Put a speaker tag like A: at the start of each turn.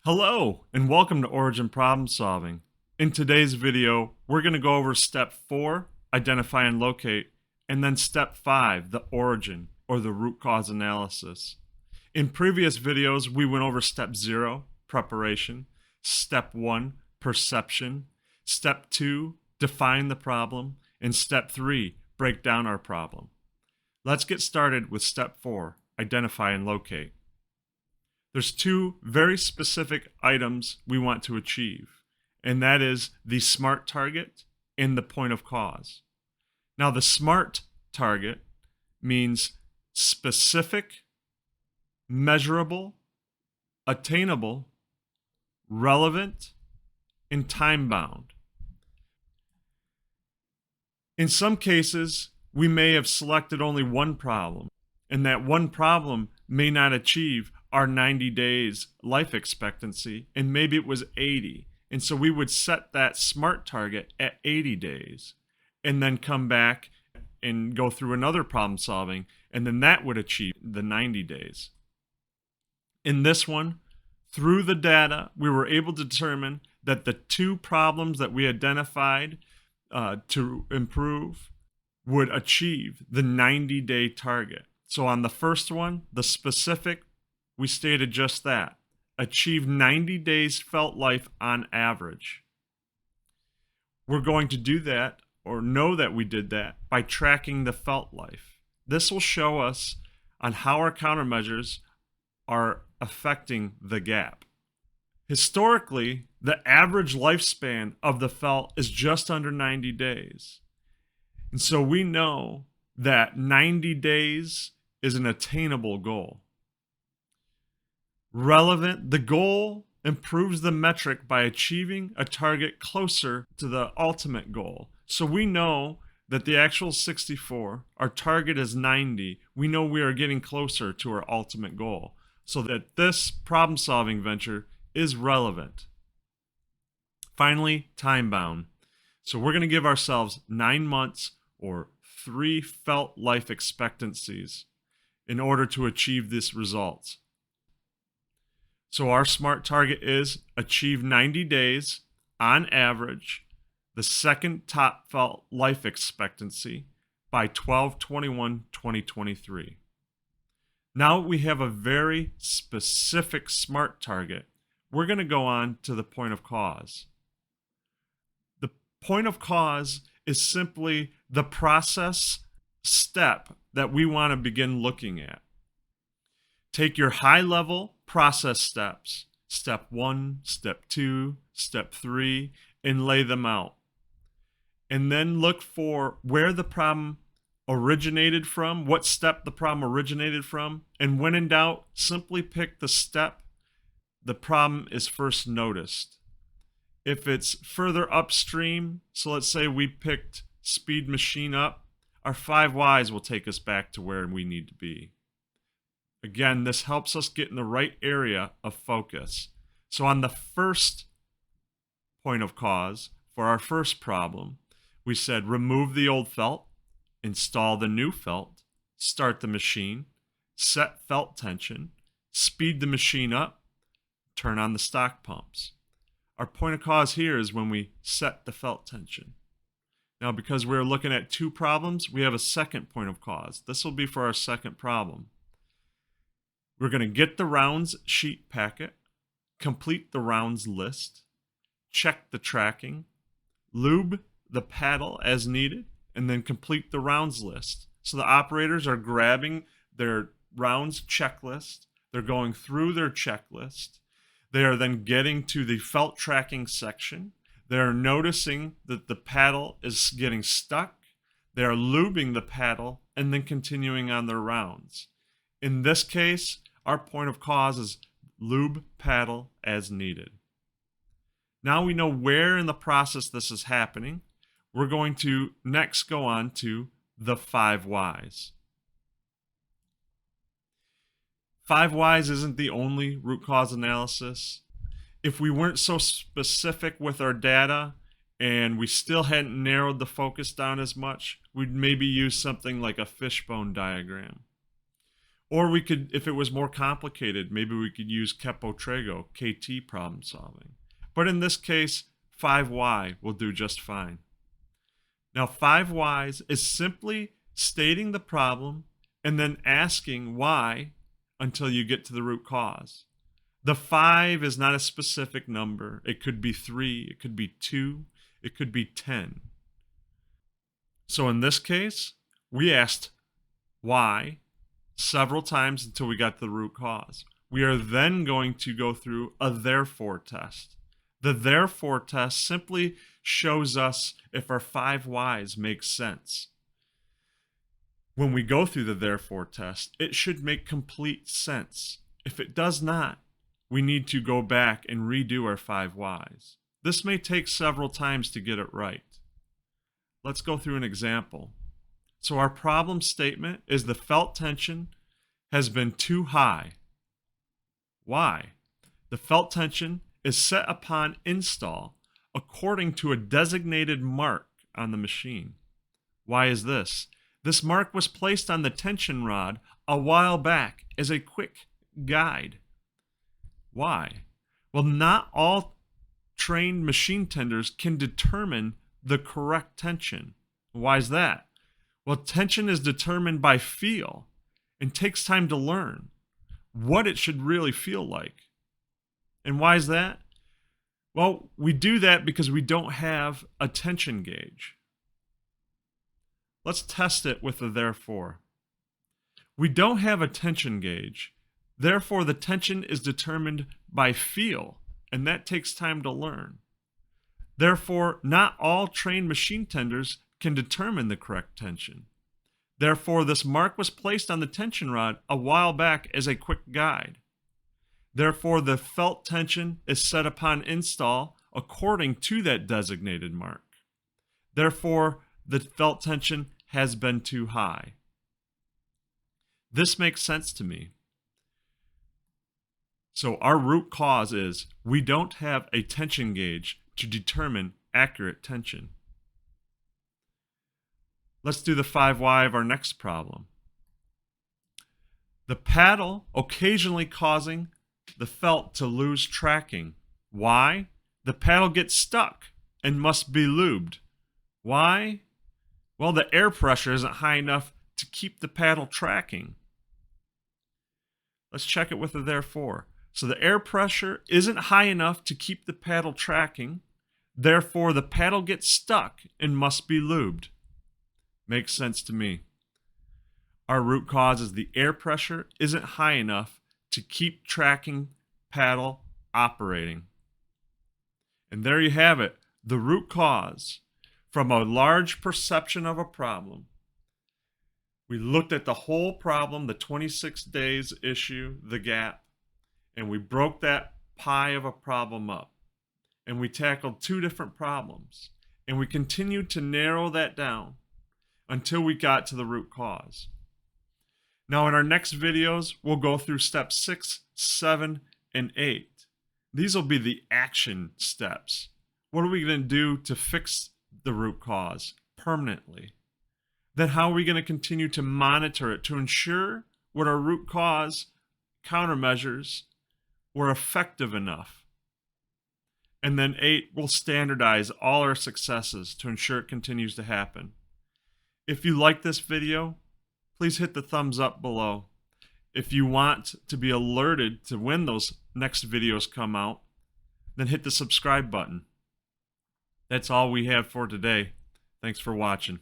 A: Hello, and welcome to Origin Problem Solving. In today's video, we're going to go over step 4, identify and locate, and then step 5, the origin, or the root cause analysis. In previous videos, we went over step 0, preparation, step 1, perception, step 2, define the problem, and step 3, break down our problem. Let's get started with step 4, identify and locate. There's two very specific items we want to achieve, and that is the SMART target and the point of cause. Now, the SMART target means specific, measurable, attainable, relevant, and time-bound. In some cases, we may have selected only one problem, and that one problem may not achieve our 90 days life expectancy, and maybe it was 80. And so we would set that SMART target at 80 days and then come back and go through another problem solving, and then that would achieve the 90 days. In this one, through the data, we were able to determine that the two problems that we identified to improve would achieve the 90-day target. So on the first one, the specific, we stated just that. Achieve 90 days felt life on average. We're going to do that, or know that we did that, by tracking the felt life. This will show us on how our countermeasures are affecting the gap. Historically, the average lifespan of the felt is just under 90 days. And so we know that 90 days is an attainable goal. Relevant, the goal improves the metric by achieving a target closer to the ultimate goal. So we know that the actual 64, our target is 90. We know we are getting closer to our ultimate goal, so that this problem solving venture is relevant. Finally, time bound. So we're going to give ourselves 9 months or 3 felt life expectancies in order to achieve this result. So our SMART target is achieve 90 days on average, the second top felt life expectancy by 12/21/2023. Now we have a very specific SMART target. We're going to go on to the point of cause. The point of cause is simply the process step that we want to begin looking at. Take your high-level process steps, step 1, step 2, step 3, and lay them out. And then look for where the problem originated from, what step the problem originated from, and when in doubt, simply pick the step the problem is first noticed. If it's further upstream, so let's say we picked speed machine up, our 5 whys will take us back to where we need to be. Again, this helps us get in the right area of focus. So on the first point of cause, for our first problem, we said remove the old felt, install the new felt, start the machine, set felt tension, speed the machine up, turn on the stock pumps. Our point of cause here is when we set the felt tension. Now, because we're looking at 2 problems, we have a second point of cause. This will be for our second problem. We're going to get the rounds sheet packet, complete the rounds list, check the tracking, lube the paddle as needed, and then complete the rounds list. So the operators are grabbing their rounds checklist, they're going through their checklist, they are then getting to the felt tracking section, they are noticing that the paddle is getting stuck, they are lubing the paddle, and then continuing on their rounds. In this case, our point of cause is lube paddle as needed. Now we know where in the process this is happening. We're going to next go on to the 5 whys. 5 whys isn't the only root cause analysis. If we weren't so specific with our data and we still hadn't narrowed the focus down as much, we'd maybe use something like a fishbone diagram. Or we could, if it was more complicated, maybe we could use Kepo-Trago, KT problem solving. But in this case, 5Y will do just fine. Now, 5Ys is simply stating the problem and then asking why until you get to the root cause. The 5 is not a specific number. It could be 3, it could be 2, it could be 10. So in this case, we asked why several times until we got to the root cause. We are then going to go through a therefore test. The therefore test simply shows us if our 5 whys make sense. When we go through the therefore test, it should make complete sense. If it does not, we need to go back and redo our 5 whys. This may take several times to get it right. Let's go through an example. So our problem statement is the felt tension has been too high. Why? The felt tension is set upon install according to a designated mark on the machine. Why is this? This mark was placed on the tension rod a while back as a quick guide. Why? Well, not all trained machine tenders can determine the correct tension. Why is that? Well, tension is determined by feel and takes time to learn what it should really feel like. And why is that? Well, we do that because we don't have a tension gauge. Let's test it with the therefore. We don't have a tension gauge. Therefore, the tension is determined by feel, and that takes time to learn. Therefore, not all trained machine tenders can determine the correct tension. Therefore, this mark was placed on the tension rod a while back as a quick guide. Therefore, the felt tension is set upon install according to that designated mark. Therefore, the felt tension has been too high. This makes sense to me. So our root cause is we don't have a tension gauge to determine accurate tension. Let's do the 5Y of our next problem. The paddle occasionally causing the felt to lose tracking. Why? The paddle gets stuck and must be lubed. Why? Well, the air pressure isn't high enough to keep the paddle tracking. Let's check it with the therefore. So the air pressure isn't high enough to keep the paddle tracking. Therefore, the paddle gets stuck and must be lubed. Makes sense to me. Our root cause is the air pressure isn't high enough to keep tracking paddle operating. And there you have it, the root cause. From a large perception of a problem, we looked at the whole problem, the 26 days issue, the gap, and we broke that pie of a problem up. And we tackled 2 different problems. And we continued to narrow that down until we got to the root cause. Now in our next videos, we'll go through steps 6, 7, and 8. These will be the action steps. What are we going to do to fix the root cause permanently? Then how are we going to continue to monitor it to ensure what our root cause countermeasures were effective enough? And then 8, we'll standardize all our successes to ensure it continues to happen. If you like this video, please hit the thumbs up below. If you want to be alerted to when those next videos come out, then hit the subscribe button. That's all we have for today. Thanks for watching.